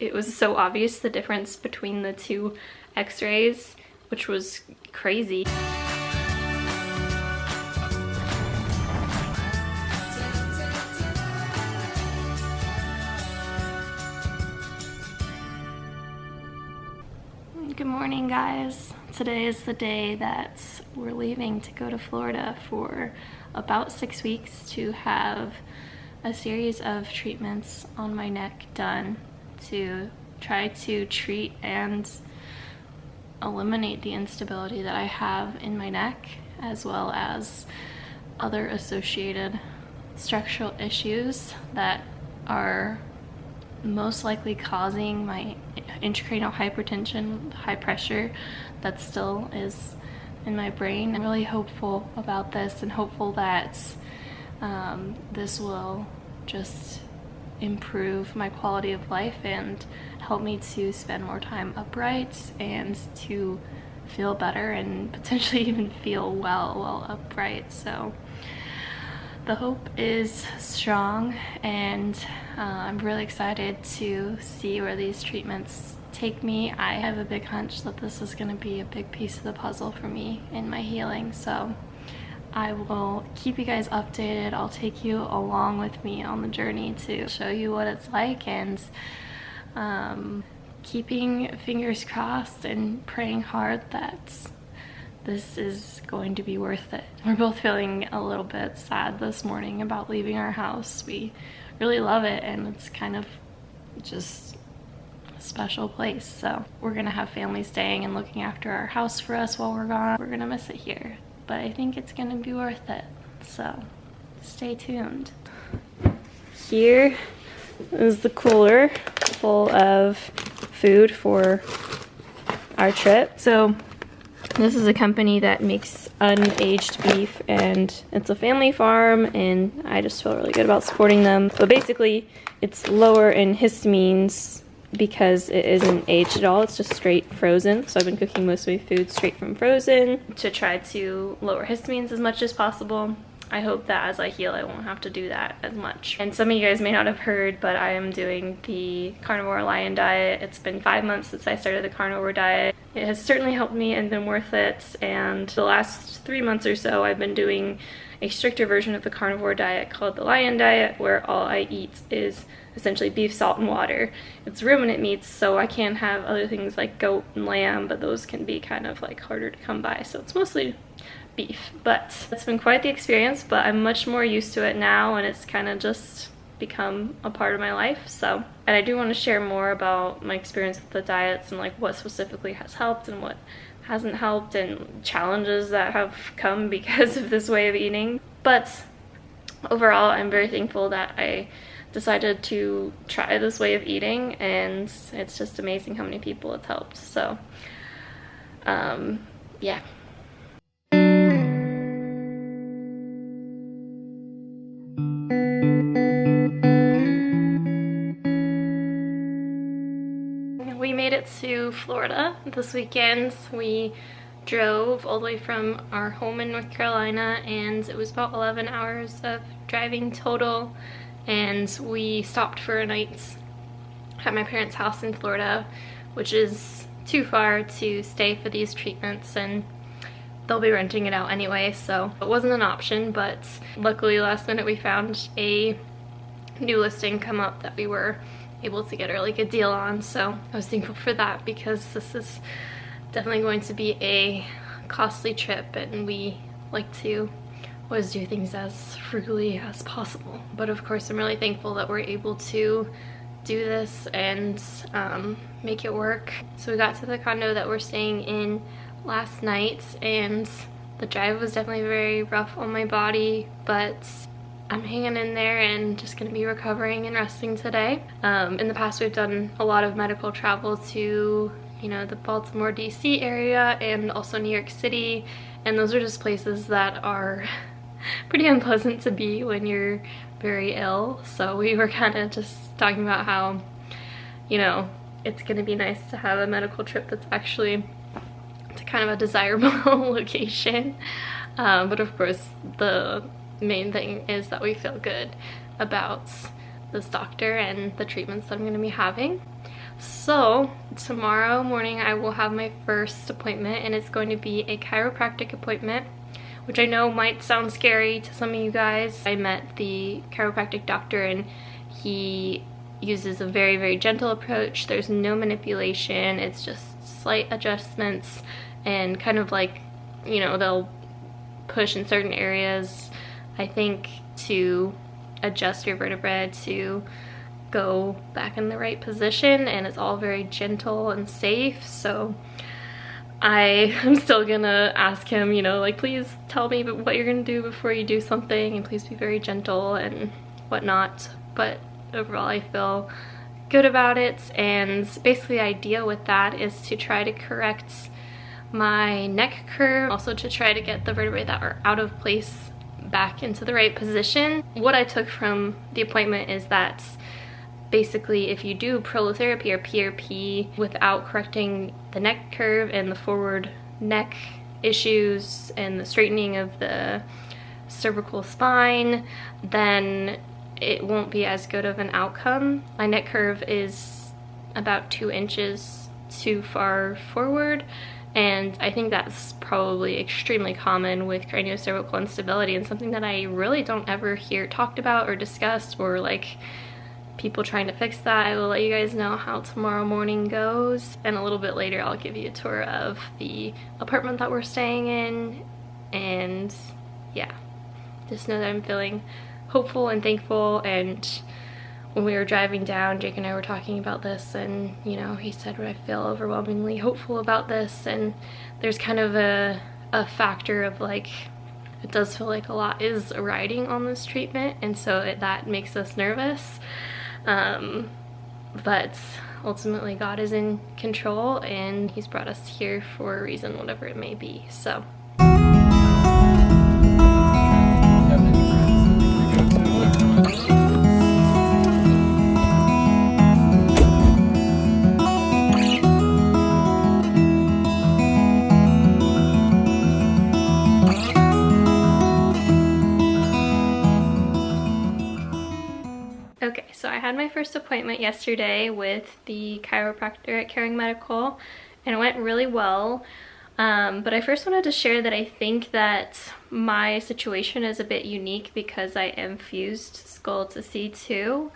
it was so obvious the difference between the two x-rays, which was crazy. Good morning, guys. Today is the day that we're leaving to go to Florida for about 6 weeks to have a series of treatments on my neck done to try to treat and eliminate the instability that I have in my neck, as well as other associated structural issues that are most likely causing my intracranial hypertension, high pressure that still is in my brain. I'm really hopeful about this and hopeful that this will just improve my quality of life and help me to spend more time upright and to feel better and potentially even feel well while upright. So the hope is strong, and I'm really excited to see where these treatments take me. I have a big hunch that this is going to be a big piece of the puzzle for me in my healing, so I will keep you guys updated. I'll take you along with me on the journey to show you what it's like, and keeping fingers crossed and praying hard that this is going to be worth it. We're both feeling a little bit sad this morning about leaving our house. We really love it, and it's kind of just a special place. So we're gonna have family staying and looking after our house for us while we're gone. We're gonna miss it here, but I think it's gonna be worth it. So stay tuned. Here is the cooler full of food for our trip. So this is a company that makes unaged beef, and it's a family farm, and I just feel really good about supporting them. But basically, it's lower in histamines because it isn't aged at all. It's just straight frozen. So I've been cooking most of my food straight from frozen to try to lower histamines as much as possible. I hope that as I heal, I won't have to do that as much. And some of you guys may not have heard, but I am doing the carnivore lion diet. It's been 5 months since I started the carnivore diet. It has certainly helped me and been worth it. And the last 3 months or so, I've been doing a stricter version of the carnivore diet called the lion diet, where all I eat is essentially beef, salt, and water. It's ruminant meats, so I can have other things like goat and lamb, but those can be kind of like harder to come by. So it's mostly beef, but it's been quite the experience, but I'm much more used to it now, and it's kind of just become a part of my life. So, and I do want to share more about my experience with the diets and like what specifically has helped and what hasn't helped, and challenges that have come because of this way of eating. But overall, I'm very thankful that I decided to try this way of eating, and it's just amazing how many people it's helped. So yeah. We made it to Florida this weekend. We drove all the way from our home in North Carolina, and it was about 11 hours of driving total. And we stopped for a night at my parents' house in Florida, which is too far to stay for these treatments, and they'll be renting it out anyway, so it wasn't an option. But luckily last minute we found a new listing come up that we were able to get a really good deal on, so I was thankful for that, because this is definitely going to be a costly trip, and we like to always do things as frugally as possible. But of course, I'm really thankful that we're able to do this and make it work. So we got to the condo that we're staying in last night, and the drive was definitely very rough on my body, but I'm hanging in there and just gonna be recovering and resting today. In the past, we've done a lot of medical travel to, you know, the Baltimore, DC area, and also New York City, and those are just places that are pretty unpleasant to be when you're very ill. So we were kind of just talking about how, you know, it's gonna be nice to have a medical trip that's actually to kind of a desirable location. But of course, the main thing is that we feel good about this doctor and the treatments that I'm going to be having. So tomorrow morning I will have my first appointment, and it's going to be a chiropractic appointment, which I know might sound scary to some of you guys. I met the chiropractic doctor and he uses a very, very gentle approach. There's no manipulation. It's just slight adjustments and kind of like, you know, they'll push in certain areas, I think, to adjust your vertebrae to go back in the right position, and it's all very gentle and safe. So I am still gonna ask him, you know, like, please tell me what you're gonna do before you do something, and please be very gentle and whatnot. But overall I feel good about it, and basically the idea with that is to try to correct my neck curve, also to try to get the vertebrae that are out of place back into the right position. What I took from the appointment is that basically if you do prolotherapy or PRP without correcting the neck curve and the forward neck issues and the straightening of the cervical spine, then it won't be as good of an outcome. My neck curve is about 2 inches too far forward, and I think that's probably extremely common with craniocervical instability, and something that I really don't ever hear talked about or discussed, or like people trying to fix that. I will let you guys know how tomorrow morning goes, and a little bit later I'll give you a tour of the apartment that we're staying in. And yeah, just know that I'm feeling hopeful and thankful. And when we were driving down, Jake and I were talking about this, and you know, he said, I feel overwhelmingly hopeful about this. And there's kind of a factor of like, it does feel like a lot is riding on this treatment, and so that makes us nervous. But ultimately God is in control, and he's brought us here for a reason, whatever it may be. So okay, so I had my first appointment yesterday with the chiropractor at Caring Medical, and it went really well. But I first wanted to share that I think that my situation is a bit unique because I am fused skull to C2,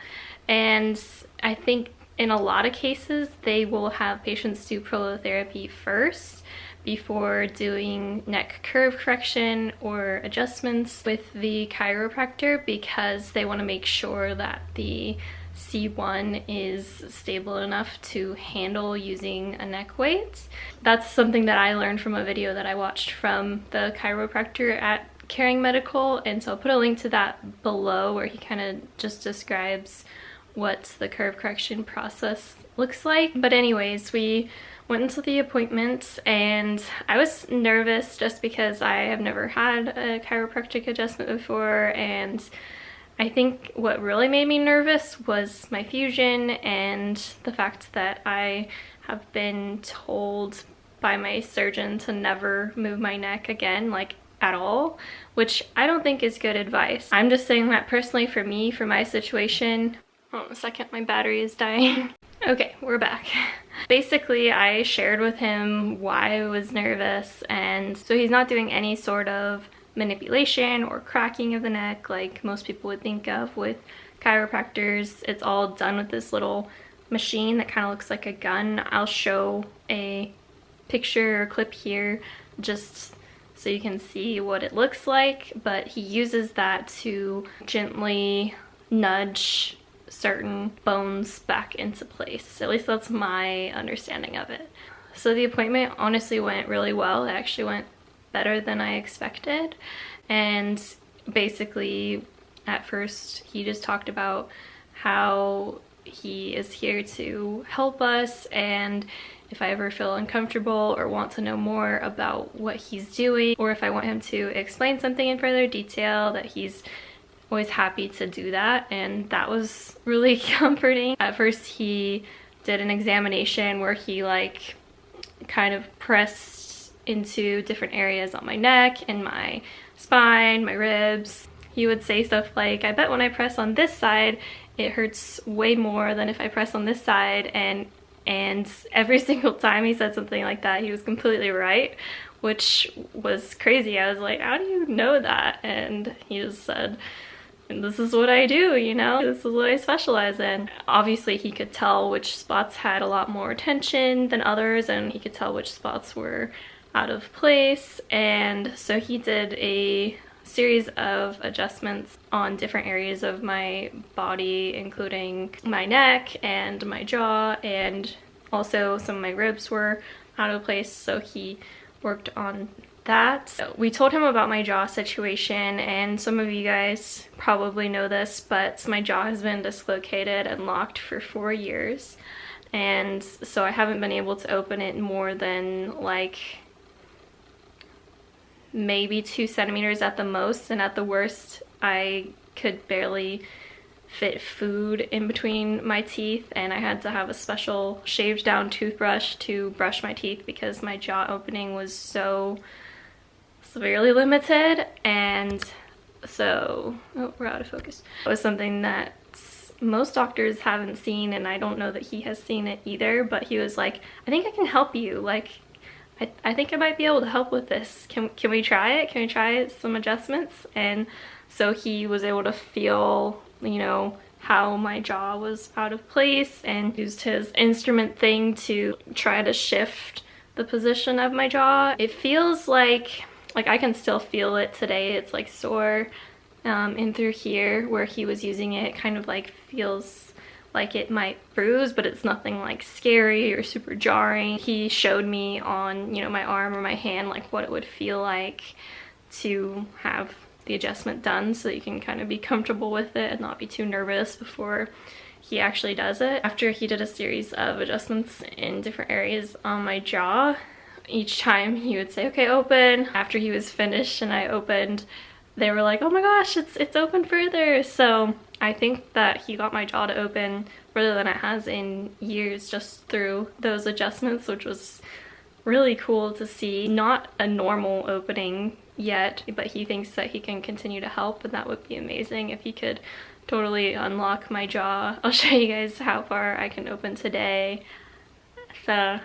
and I think in a lot of cases they will have patients do prolotherapy first before doing neck curve correction or adjustments with the chiropractor, because they want to make sure that the C1 is stable enough to handle using a neck weight. That's something that I learned from a video that I watched from the chiropractor at Caring Medical, and so I'll put a link to that below where he kind of just describes what the curve correction process looks like. But anyways, we went into the appointment, and I was nervous just because I have never had a chiropractic adjustment before, and I think what really made me nervous was my fusion and the fact that I have been told by my surgeon to never move my neck again, like at all, which I don't think is good advice. I'm just saying that personally for me, for my situation. Hold on a second, my battery is dying. Okay, we're back. Basically, I shared with him why I was nervous, and so he's not doing any sort of manipulation or cracking of the neck like most people would think of with chiropractors. It's all done with this little machine that kind of looks like a gun. I'll show a picture or clip here just so you can see what it looks like, but he uses that to gently nudge certain bones back into place. At least that's my understanding of it. So the appointment honestly went really well. It actually went better than I expected, and basically at first he just talked about how he is here to help us, and if I ever feel uncomfortable or want to know more about what he's doing, or if I want him to explain something in further detail, that he's always happy to do that. And that was really comforting. At first he did an examination where he like kind of pressed into different areas on my neck and my spine, my ribs. He would say stuff like, I bet when I press on this side it hurts way more than if I press on this side, and And every single time he said something like that, he was completely right, which was crazy. I was like, how do you know that? And he just said, this is what I do, you know? This is what I specialize in. Obviously, he could tell which spots had a lot more tension than others, and he could tell which spots were out of place. And so he did a series of adjustments on different areas of my body, including my neck and my jaw, and also some of my ribs were out of place, so he worked on that. So we told him about my jaw situation, and some of you guys probably know this, but my jaw has been dislocated and locked for 4 years, and so I haven't been able to open it more than like maybe 2 centimeters at the most, and at the worst I could barely fit food in between my teeth, and I had to have a special shaved down toothbrush to brush my teeth because my jaw opening was so severely limited. And so, oh, we're out of focus. It was something that most doctors haven't seen, and I don't know that he has seen it either, but he was like, I think I can help you, like I think I might be able to help with this. Can we try it? Can we try some adjustments? And so he was able to feel, you know, how my jaw was out of place, and used his instrument thing to try to shift the position of my jaw. It feels like I can still feel it today. It's like sore in through here where he was using it. It kind of like feels like it might bruise, but it's nothing like scary or super jarring. He showed me on, you know, my arm or my hand like what it would feel like to have the adjustment done, so that you can kind of be comfortable with it and not be too nervous before he actually does it. After he did a series of adjustments in different areas on my jaw, each time he would say, okay, open. After he was finished and I opened, they were like, oh my gosh, it's open further. So I think that he got my jaw to open further than it has in years just through those adjustments, which was really cool to see. Not a normal opening yet, but he thinks that he can continue to help, and that would be amazing if he could totally unlock my jaw. I'll show you guys how far I can open today. So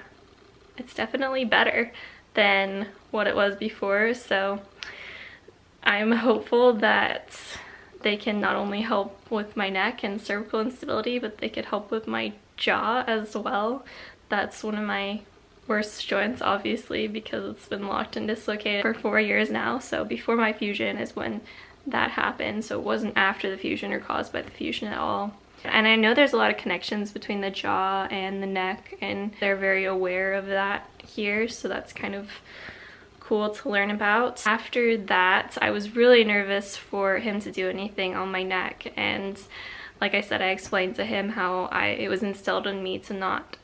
it's definitely better than what it was before, so I'm hopeful that they can not only help with my neck and cervical instability, but they could help with my jaw as well. That's one of my worst joints, obviously, because it's been locked and dislocated for 4 years now. So before my fusion is when that happened, so it wasn't after the fusion or caused by the fusion at all. And I know there's a lot of connections between the jaw and the neck, and they're very aware of that here, so that's kind of cool to learn about. After that, I was really nervous for him to do anything on my neck, and like I said, I explained to him how it was instilled in me to not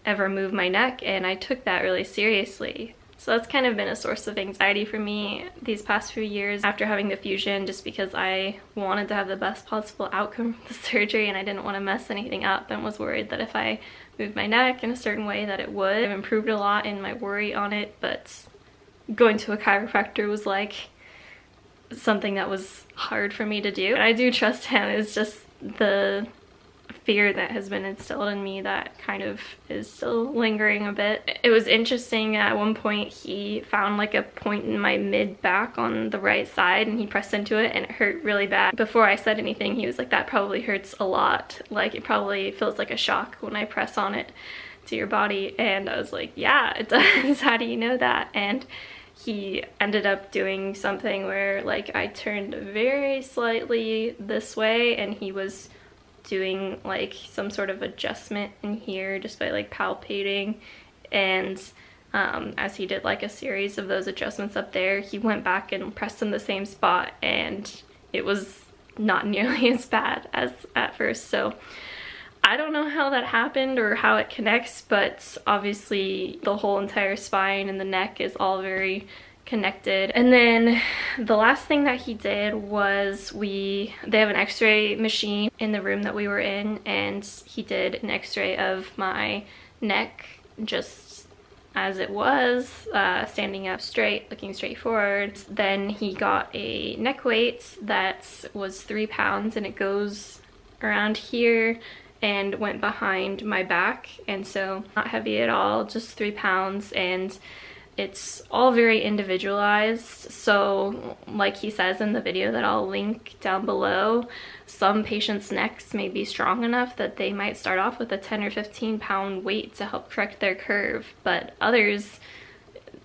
ever move my neck, and I took that really seriously. So that's kind of been a source of anxiety for me these past few years after having the fusion, just because I wanted to have the best possible outcome from the surgery and I didn't want to mess anything up, and was worried that if I moved my neck in a certain way that it would. I've improved a lot in my worry on it, but going to a chiropractor was like something that was hard for me to do. I do trust him. It's just the fear that has been instilled in me that kind of is still lingering a bit. It was interesting, at one point he found like a point in my mid back on the right side, and he pressed into it and it hurt really bad. Before I said anything, he was like, that probably hurts a lot, like it probably feels like a shock when I press on it to your body. And I was like, yeah, it does. How do you know that? And he ended up doing something where like I turned very slightly this way, and he was doing like some sort of adjustment in here just by like palpating, and as he did like a series of those adjustments up there, he went back and pressed in the same spot, and it was not nearly as bad as at first. So I don't know how that happened or how it connects, but obviously the whole entire spine and the neck is all very connected. And then the last thing that he did was they have an x-ray machine in the room that we were in, and he did an x-ray of my neck just as it was, standing up straight, looking straight forward. Then he got a neck weight that was 3 pounds, and it goes around here and went behind my back, and so not heavy at all, just 3 pounds, and it's all very individualized. So like he says in the video that I'll link down below, some patients' necks may be strong enough that they might start off with a 10 or 15 pound weight to help correct their curve, but others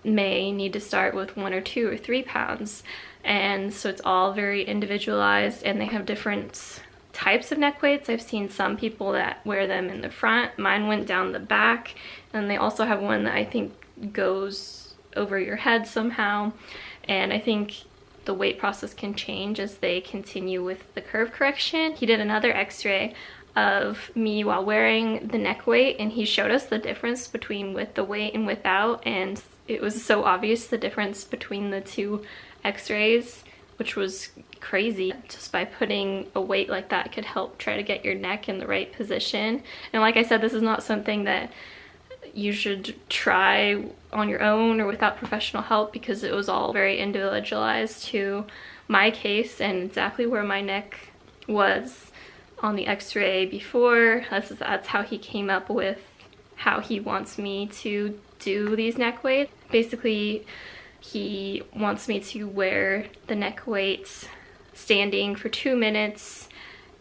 may need to start with 1 or 2 or 3 pounds. And so it's all very individualized, and they have different types of neck weights. I've seen some people that wear them in the front. Mine went down the back, and they also have one that I think goes over your head somehow. And I think the weight process can change as they continue with the curve correction. He did another x-ray of me while wearing the neck weight, and he showed us the difference between with the weight and without, and it was so obvious the difference between the two x-rays, which was crazy. Just by putting a weight like that could help try to get your neck in the right position. And like I said, this is not something that you should try on your own or without professional help, because it was all very individualized to my case and exactly where my neck was on the x-ray before. That's how he came up with how he wants me to do these neck weights. Basically, he wants me to wear the neck weights standing for 2 minutes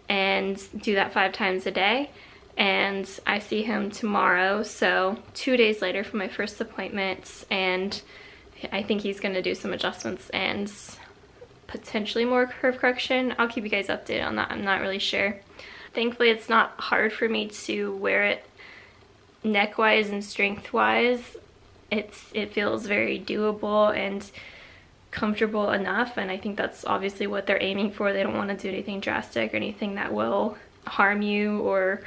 and do that 5 times a day. And I see him tomorrow, so 2 days later from my first appointment, and I think he's going to do some adjustments and potentially more curve correction. I'll keep you guys updated on that. I'm not really sure. Thankfully, it's not hard for me to wear it neck-wise and strength-wise. It feels very doable and comfortable enough, and I think that's obviously what they're aiming for. They don't want to do anything drastic or anything that will harm you or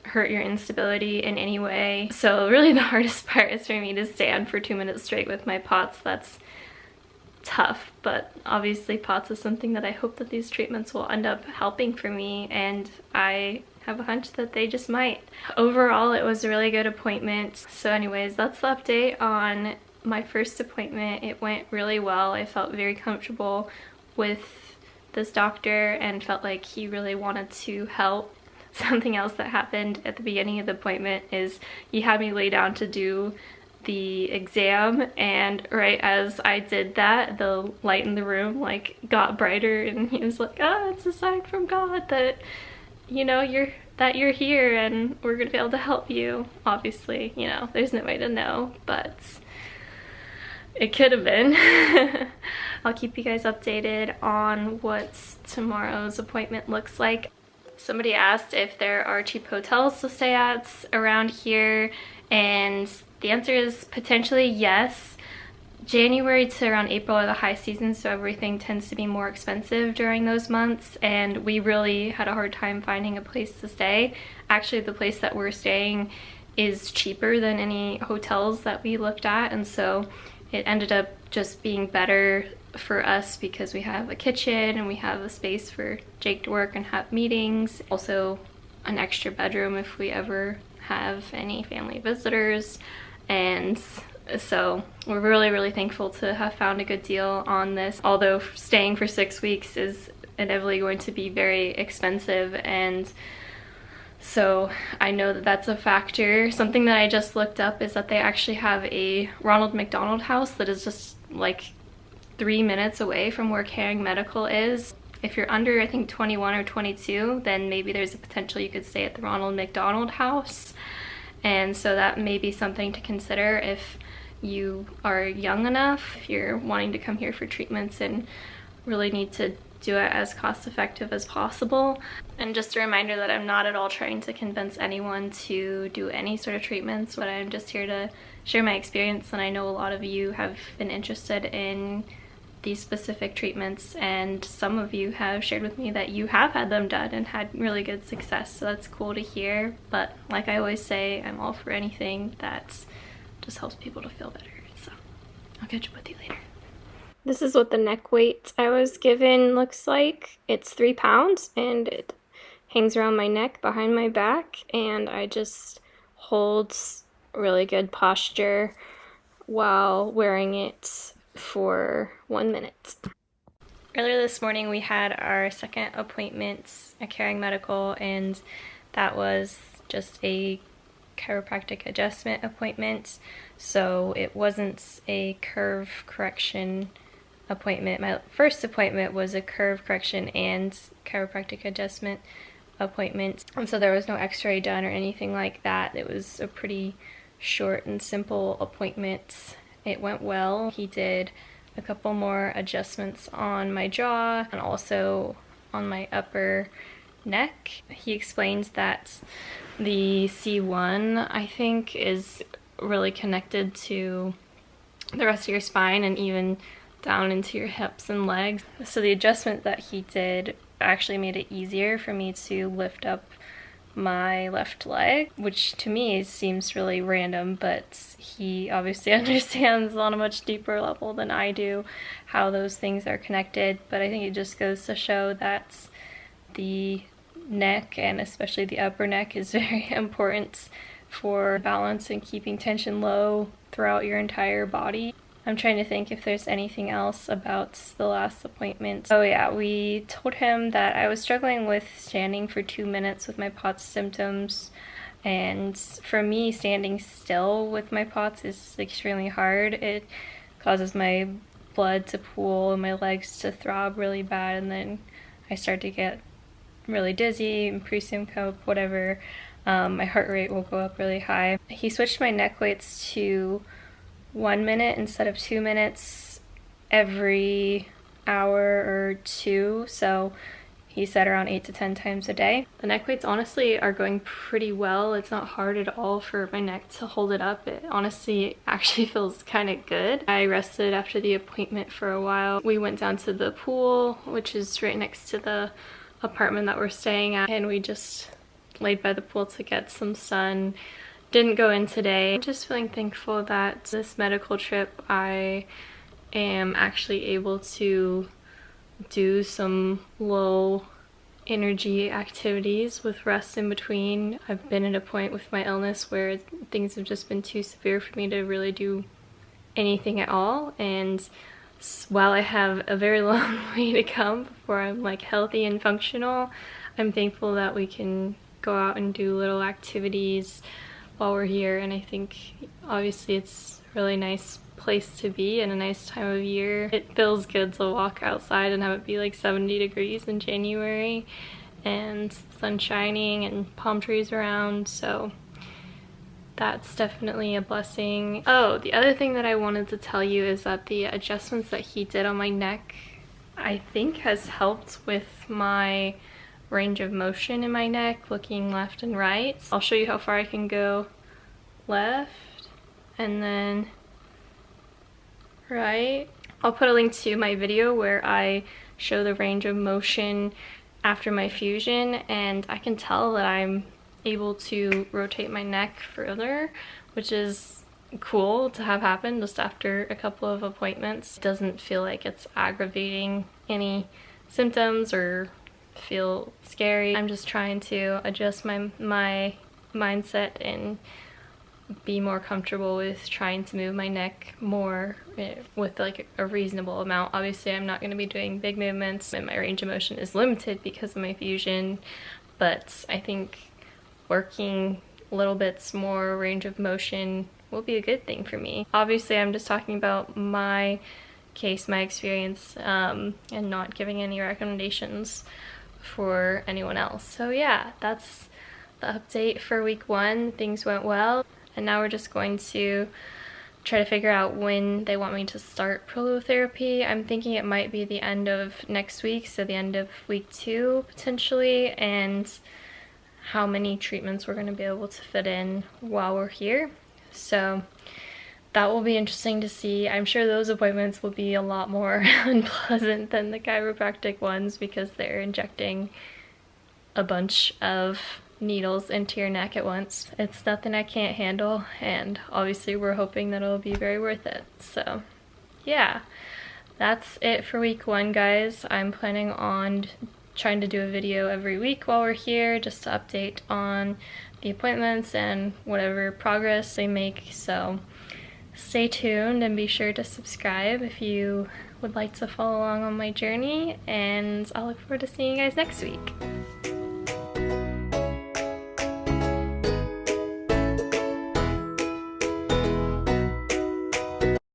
hurt your instability in any way. So really the hardest part is for me to stand for 2 minutes straight with my POTS. That's tough, but obviously POTS is something that I hope that these treatments will end up helping for me, and I have a hunch that they just might. Overall, it was a really good appointment. So anyways, that's the update on my first appointment. It went really well. I felt very comfortable with this doctor and felt like he really wanted to help. Something else that happened at the beginning of the appointment is he had me lay down to do the exam, and right as I did that, the light in the room like got brighter, and he was like, "Ah, it's a sign from God that, you know, you're here and we're gonna be able to help you." Obviously, you know, there's no way to know, but it could have been. I'll keep you guys updated on what tomorrow's appointment looks like. Somebody asked if there are cheap hotels to stay at around here, and the answer is potentially yes. January to around April are the high season, so everything tends to be more expensive during those months, and we really had a hard time finding a place to stay. Actually, the place that we're staying is cheaper than any hotels that we looked at, and so it ended up just being better for us because we have a kitchen and we have a space for Jake to work and have meetings. Also an extra bedroom if we ever have any family visitors. And so we're really thankful to have found a good deal on this, although staying for 6 weeks is inevitably going to be very expensive, and so I know that that's a factor. Something that I just looked up is that they actually have a Ronald McDonald House that is just like 3 minutes away from where Caring Medical is. If you're under, I think, 21 or 22, then maybe there's a potential you could stay at the Ronald McDonald House. And so that may be something to consider if you are young enough, if you're wanting to come here for treatments and really need to do it as cost effective as possible. And just a reminder that I'm not at all trying to convince anyone to do any sort of treatments, but I'm just here to share my experience, and I know a lot of you have been interested in these specific treatments, and some of you have shared with me that you have had them done and had really good success, so that's cool to hear. But like I always say, I'm all for anything that just helps people to feel better. So I'll catch up with you later. This is what the neck weight I was given looks like. It's 3 pounds and it hangs around my neck behind my back, and I just hold really good posture while wearing it for 1 minute. Earlier this morning we had our second appointment at Caring Medical, and that was just a chiropractic adjustment appointment, so it wasn't a curve correction appointment. My first appointment was a curve correction and chiropractic adjustment appointment, and so there was no x-ray done or anything like that. It was a pretty short and simple appointment. It went well. He did a couple more adjustments on my jaw and also on my upper neck. He explains that the C1, I think, is really connected to the rest of your spine and even down into your hips and legs. So the adjustment that he did actually made it easier for me to lift up my left leg, which to me seems really random, but he obviously understands on a much deeper level than I do how those things are connected. But I think it just goes to show that the neck, and especially the upper neck, is very important for balance and keeping tension low throughout your entire body. I'm trying to think if there's anything else about the last appointment. Oh yeah, we told him that I was struggling with standing for 2 minutes with my POTS symptoms, and for me, standing still with my POTS is extremely hard. It causes my blood to pool and my legs to throb really bad, and then I start to get really dizzy and pre-syncope, whatever. My heart rate will go up really high. He switched my neck weights to 1 minute instead of 2 minutes every hour or two, so he said around 8 to 10 times a day. The neck weights honestly are going pretty well. It's not hard at all for my neck to hold it up. It honestly actually feels kind of good. I rested after the appointment for a while. We went down to the pool, which is right next to the apartment that we're staying at, and we just laid by the pool to get some sun. Didn't go in today. I'm just feeling thankful that this medical trip I am actually able to do some low energy activities with rest in between. I've been at a point with my illness where things have just been too severe for me to really do anything at all, and while I have a very long way to come before I'm like healthy and functional, I'm thankful that we can go out and do little activities while we're here. And I think obviously it's a really nice place to be and a nice time of year. It feels good to walk outside and have it be like 70 degrees in January and sun shining and palm trees around, so that's definitely a blessing. Oh, the other thing that I wanted to tell you is that the adjustments that he did on my neck, I think, has helped with my range of motion in my neck, looking left and right. I'll show you how far I can go left and then right. I'll put a link to my video where I show the range of motion after my fusion, and I can tell that I'm able to rotate my neck further, which is cool to have happen just after a couple of appointments. It doesn't feel like it's aggravating any symptoms or feel scary. I'm just trying to adjust my mindset and be more comfortable with trying to move my neck more with like a reasonable amount. Obviously I'm not going to be doing big movements and my range of motion is limited because of my fusion, but I think working little bits more range of motion will be a good thing for me. Obviously I'm just talking about my case, my experience, and not giving any recommendations for anyone else. So yeah, that's the update for week 1. Things went well, and now we're just going to try to figure out when they want me to start prolotherapy. I'm thinking it might be the end of next week, so the end of week 2 potentially, and how many treatments we're going to be able to fit in while we're here. So that will be interesting to see. I'm sure those appointments will be a lot more unpleasant than the chiropractic ones because they're injecting a bunch of needles into your neck at once. It's nothing I can't handle, and obviously we're hoping that it'll be very worth it. So yeah, that's it for week 1, guys. I'm planning on trying to do a video every week while we're here just to update on the appointments and whatever progress they make. So stay tuned and be sure to subscribe if you would like to follow along on my journey, and I'll look forward to seeing you guys next week.